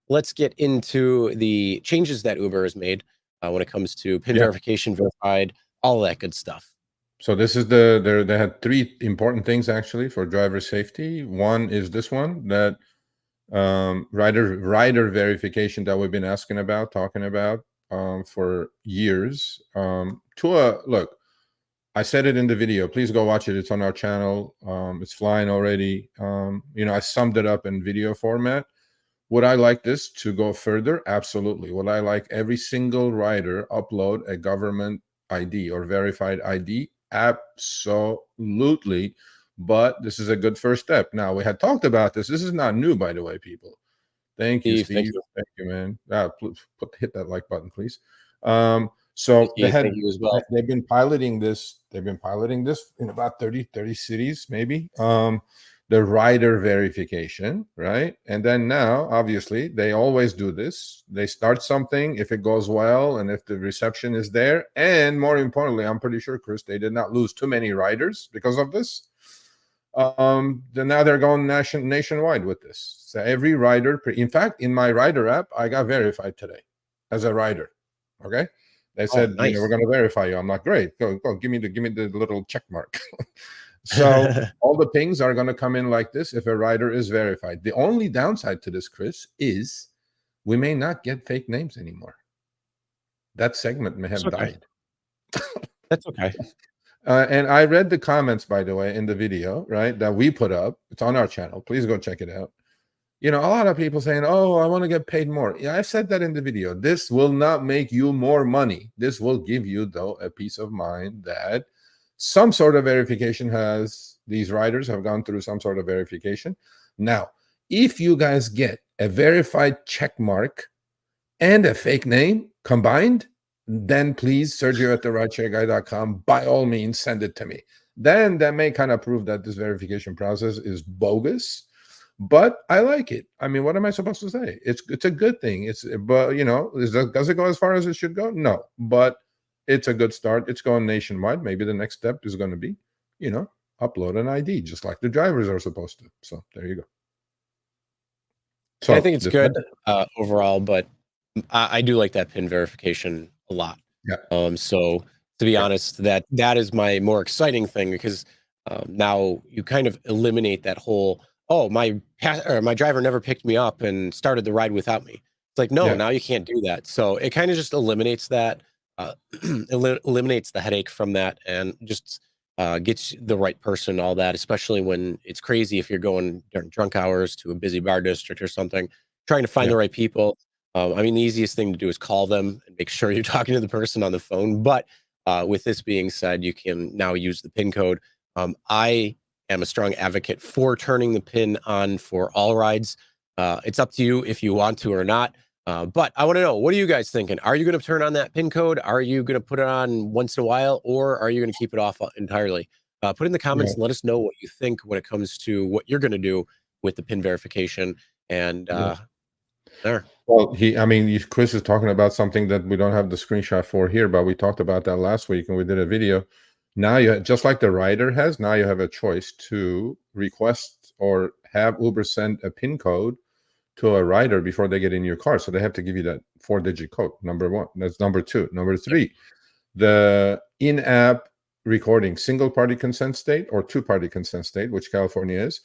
Let's get into the changes that Uber has made when it comes to PIN Yeah. verification, verified, all that good stuff. So this is they had three important things actually for driver safety. One is this one, that rider verification that we've been talking about for years. Look, I said it in the video. Please go watch it. It's on our channel. It's flying already. I summed it up in video format. Would I like this to go further? Absolutely. Would I like every single rider upload a government ID or verified ID? Absolutely. But this is a good first step. Now, we had talked about this. This is not new, by the way, people. Thank you, Steve. Thank you, man. Hit that like button, please. So thank you as well. They've been piloting this. They've been piloting this in about 30 cities, maybe. The rider verification, right? And then now, obviously, they always do this. They start something. If it goes well and if the reception is there, and more importantly, I'm pretty sure, Chris, they did not lose too many riders because of this. Then now they're going nationwide with this. So every rider, in fact, in my rider app, I got verified today as a rider. Okay, they said, nice. we're going to verify you. I'm like, great, go, give me the little check mark. So all the pings are going to come in like this if a rider is verified. The only downside to this, Chris, is we may not get fake names anymore. That segment may have died. That's okay. And I read the comments, by the way, in the video, right, that we put up. It's on our channel. Please go check it out. A lot of people saying, oh, I want to get paid more. Yeah, I said that in the video. This will not make you more money. This will give you, though, a peace of mind that some sort of verification these riders have gone through some sort of verification. Now, if you guys get a verified check mark and a fake name combined, then please, Sergio at therideshareguy.com, by all means, send it to me. Then that may kind of prove that this verification process is bogus, but I like it. I mean, what am I supposed to say? It's a good thing. But does it go as far as it should go? No, but it's a good start. It's going nationwide. Maybe the next step is going to be, upload an ID, just like the drivers are supposed to. So there you go. So I think it's good overall, but I do like that PIN verification a lot. Yeah. So to be honest, that is my more exciting thing, because now you kind of eliminate that whole, my driver never picked me up and started the ride without me. It's like, no, now you can't do that. So it kind of just eliminates that, eliminates the headache from that, and just gets the right person, all that, especially when it's crazy if you're going during drunk hours to a busy bar district or something, trying to find the right people. I mean, the easiest thing to do is call them and make sure you're talking to the person on the phone. But with this being said, you can now use the PIN code. I am a strong advocate for turning the PIN on for all rides. It's up to you if you want to or not. But I want to know, what are you guys thinking? Are you going to turn on that PIN code? Are you going to put it on once in a while, or are you going to keep it off entirely? Put in the comments and let us know what you think when it comes to what you're going to do with the PIN verification. And there. Well, Chris is talking about something that we don't have the screenshot for here, but we talked about that last week and we did a video. Now just like the rider has, now you have a choice to request or have Uber send a PIN code to a rider before they get in your car. So they have to give you that 4-digit code, number one. That's number two. Number three, the in-app recording, single-party consent state or two-party consent state, which California is.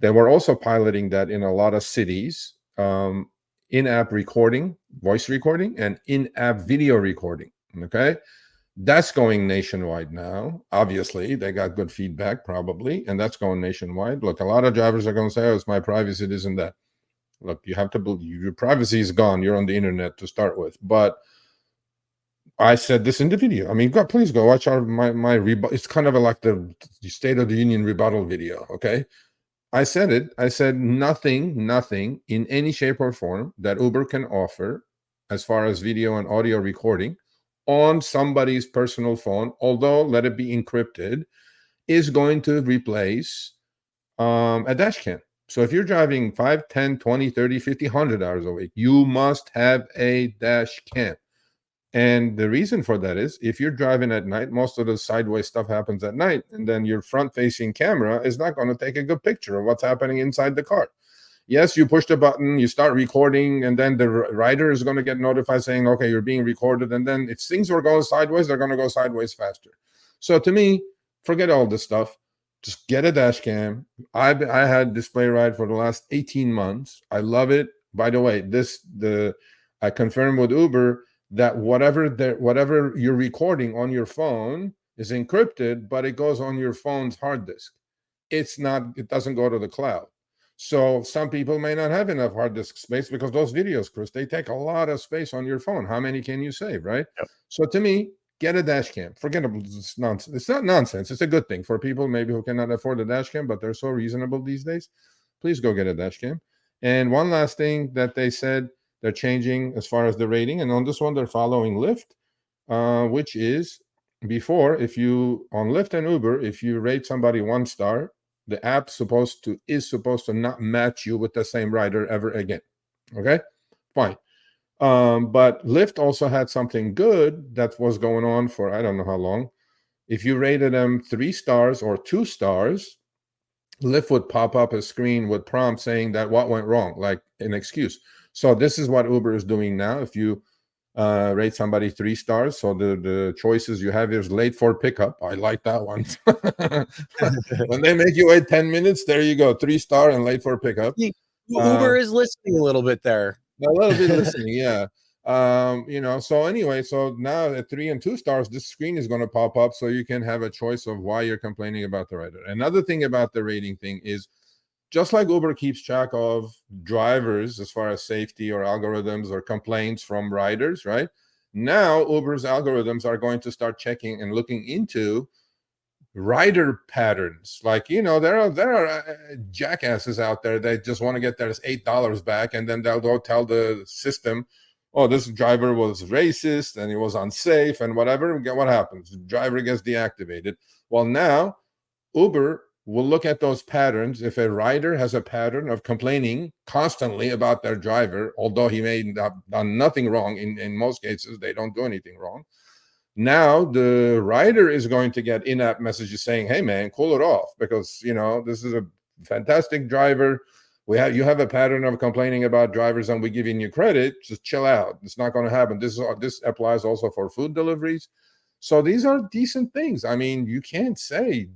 They were also piloting that in a lot of cities, in-app recording, voice recording, and in-app video recording, okay? That's going nationwide now. Obviously, they got good feedback, probably, and that's going nationwide. Look, a lot of drivers are going to say, oh, it's my privacy, it isn't that. Look, you have to believe your privacy is gone. You're on the internet to start with. But I said this in the video. I mean, please go watch my rebuttal. It's kind of like the State of the Union rebuttal video, okay? I said it. I said nothing in any shape or form that Uber can offer as far as video and audio recording on somebody's personal phone, although let it be encrypted, is going to replace a dash cam. So if you're driving 5, 10, 20, 30, 50, 100 hours a week, you must have a dash cam. And the reason for that is if you're driving at night, most of the sideways stuff happens at night, and then your front-facing camera is not going to take a good picture of what's happening inside the car. Yes, you push the button, you start recording, and then the rider is going to get notified saying, okay, you're being recorded. And then if things were going sideways, they're going to go sideways faster. So to me, forget all this stuff. Just get a dash cam. I had display ride for the last 18 months. I love it. By the way, I confirmed with Uber that whatever you're recording on your phone is encrypted, but it goes on your phone's hard disk. It doesn't go to the cloud. So some people may not have enough hard disk space because those videos, Chris, they take a lot of space on your phone. How many can you save, right? Yep. So to me, get a dash cam. Forget about this nonsense. It's not nonsense. It's a good thing for people maybe who cannot afford a dash cam, but they're so reasonable these days. Please go get a dash cam. And one last thing that they said they're changing as far as the rating, and on this one they're following Lyft, which is before, if you on Lyft and Uber, if you rate somebody 1 star, the app is supposed to not match you with the same rider ever again. Okay, fine. But Lyft also had something good that was going on for I don't know how long. If you rated them 3 stars or 2 stars, Lyft would pop up a screen with prompt saying that what went wrong, like an excuse. So this is what Uber is doing now. If you rate somebody 3 stars, so the choices you have is late for pickup. I like that one. When they make you wait 10 minutes, there you go, 3 star and late for pickup. Uber is listening a little bit there. A little bit listening, yeah. So anyway, so now at 3 and 2 stars, this screen is going to pop up so you can have a choice of why you're complaining about the rider. Another thing about the rating thing is, just like Uber keeps track of drivers as far as safety or algorithms or complaints from riders, right? Now Uber's algorithms are going to start checking and looking into rider patterns. Like, there are jackasses out there that just want to get their $8 back, and then they'll go tell the system, oh, this driver was racist and he was unsafe and whatever. What happens? The driver gets deactivated. Well, now Uber will look at those patterns. If a rider has a pattern of complaining constantly about their driver, although he may have done nothing wrong, in most cases they don't do anything wrong, now the rider is going to get in-app messages saying, hey man, cool it off, because this is a fantastic driver. You have a pattern of complaining about drivers and we're giving you credit. Just chill out. It's not going to happen. This applies also for food deliveries. So these are decent things. I mean, you can't say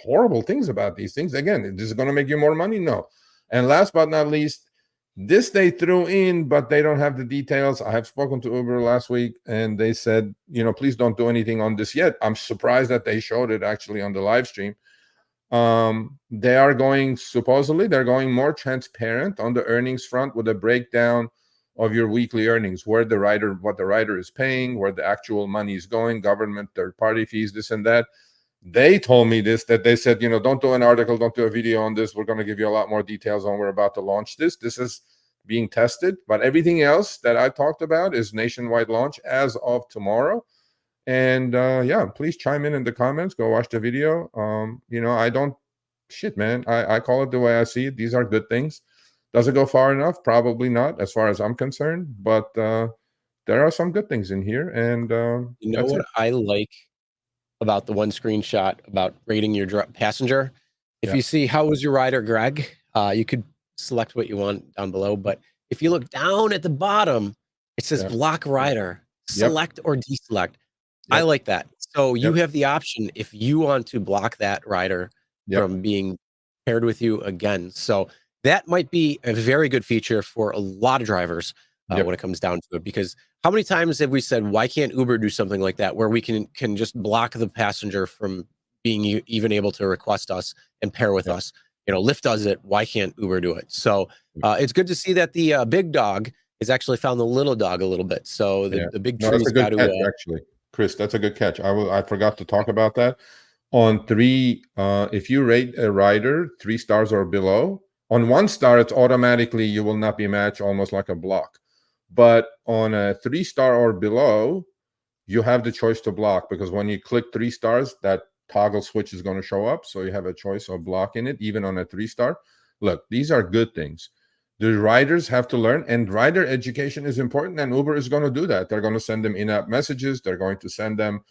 horrible things about these things. Again, this is going to make you more money? No. And last but not least, this they threw in, but they don't have the details. I have spoken to Uber last week and they said, please don't do anything on this yet. I'm surprised that they showed it actually on the live stream. They're going more transparent on the earnings front with a breakdown of your weekly earnings, what the rider is paying, where the actual money is going, government, third-party fees, this and that. They told me that they said, don't do an article, don't do a video on this. We're going to give you a lot more details on we're about to launch this. This is being tested, but everything else that I talked about is nationwide launch as of tomorrow. And please chime in the comments. Go watch the video. I call it the way I see it. These are good things. Does it go far enough? Probably not, as far as I'm concerned. But there are some good things in here. And that's what I like about the one screenshot about rating your passenger. If you see, how was your rider, Greg? You could select what you want down below. But if you look down at the bottom, it says block rider, select or deselect. I like that. So you have the option if you want to block that rider from being paired with you again. So that might be a very good feature for a lot of drivers when it comes down to it. Because how many times have we said, why can't Uber do something like that, where we can just block the passenger from being even able to request us and pair with us? Lyft does it. Why can't Uber do it? So it's good to see that the big dog has actually found the little dog a little bit. So the big tree's got to actually. Chris, that's a good catch. I forgot to talk about that. On 3, if you rate a rider 3 stars or below, on 1 star, it's automatically you will not be matched, almost like a block. But on a 3 star or below, you have the choice to block, because when you click 3 stars, that toggle switch is going to show up. So you have a choice of blocking it, even on a 3 star. Look, these are good things. The riders have to learn, and rider education is important, and Uber is going to do that. They're going to send them in-app messages. They're going to send them,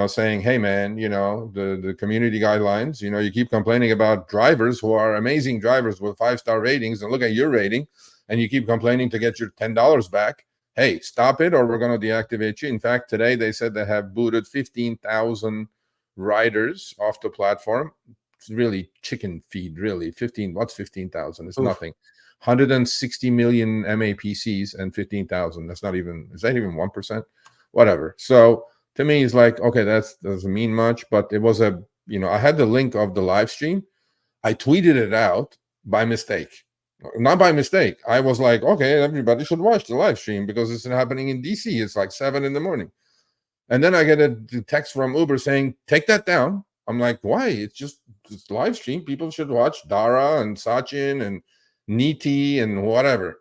saying, hey, man, the community guidelines, you keep complaining about drivers who are amazing drivers with 5-star ratings, and look at your rating, and you keep complaining to get your $10 back. Hey, stop it, or we're going to deactivate you. In fact, today they said they have booted 15,000 riders off the platform. It's really chicken feed, really. What's 15,000? It's nothing. 160 million MAPCs and 15,000. Is that even 1%? Whatever. So to me, it's like, okay, that doesn't mean much, but it was I had the link of the live stream. I tweeted it out by mistake. Not by mistake. I was like, okay, everybody should watch the live stream because it's happening in DC. It's like 7 a.m. And then I get a text from Uber saying, take that down. I'm like, why? It's live stream. People should watch Dara and Sachin and Niti and whatever.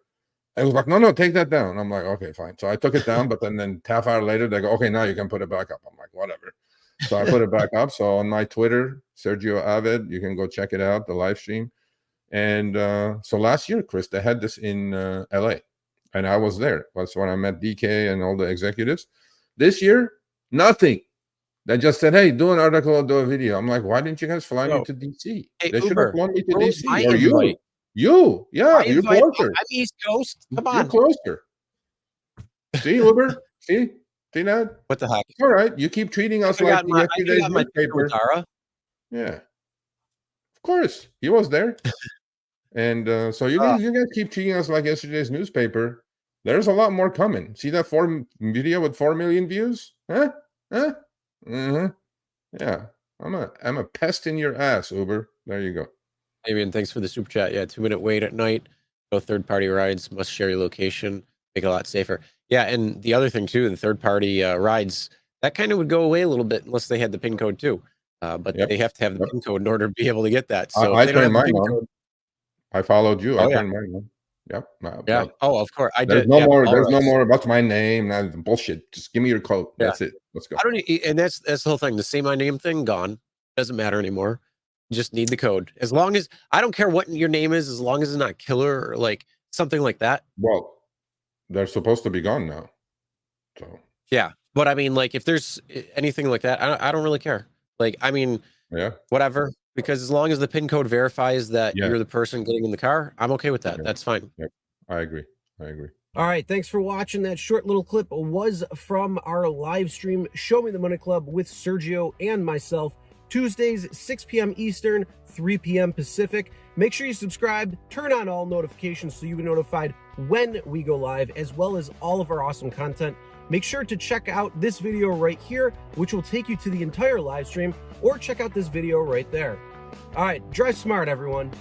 I was like, no, take that down. I'm like, okay, fine. So I took it down, but then half hour later, they go, okay, now you can put it back up. I'm like, whatever. So I put it back up. So on my Twitter, Sergio Avid, you can go check it out, the live stream. And so last year, Chris, they had this in LA, and I was there. That's when I met DK and all the executives. This year, nothing. They just said, hey, do an article or do a video. I'm like, why didn't you guys fly me to DC? Hey, they should Uber, have flown me to where was DC. my Or invite? you're closer. I'm East Coast. Come on. You're closer. See, Uber? See that? What the heck? All right. You keep treating us like yesterday's newspaper. Yeah. Of course. He was there. And so you guys keep treating us like yesterday's newspaper. There's a lot more coming. See that video with 4 million views? Huh? Mm-hmm. Yeah. I'm a pest in your ass, Uber. There you go. Fabian, thanks for the super chat. Yeah, 2-minute wait at night. No third-party rides. Must share your location. Make it a lot safer. Yeah, and the other thing too, the third-party rides, that kind of would go away a little bit unless they had the PIN code too. But they have to have the PIN code in order to be able to get that. So I turned mine on. I followed you. I turned mine on. Yep. Yeah. Oh, of course. I there's did. No more. There's no more. What's my name? Bullshit. Just give me your code. Yeah. That's it. Let's go. I don't. And that's the whole thing. The say my name thing gone. Doesn't matter anymore. You just need the code. As long as I don't care what your name is, as long as it's not killer or like something like that. Well, they're supposed to be gone now. So yeah, but I mean, like if there's anything like that, I don't really care. Like I mean, whatever. Because as long as the PIN code verifies that you're the person getting in the car, I'm okay with that. Yeah. That's fine. Yep. I agree. All right. Thanks for watching. That short little clip was from our live stream, Show Me the Money Club with Sergio and myself. Tuesdays, 6 p.m. Eastern, 3 p.m. Pacific. Make sure you subscribe, turn on all notifications so you'll be notified when we go live, as well as all of our awesome content. Make sure to check out this video right here, which will take you to the entire live stream, or check out this video right there. All right, drive smart, everyone.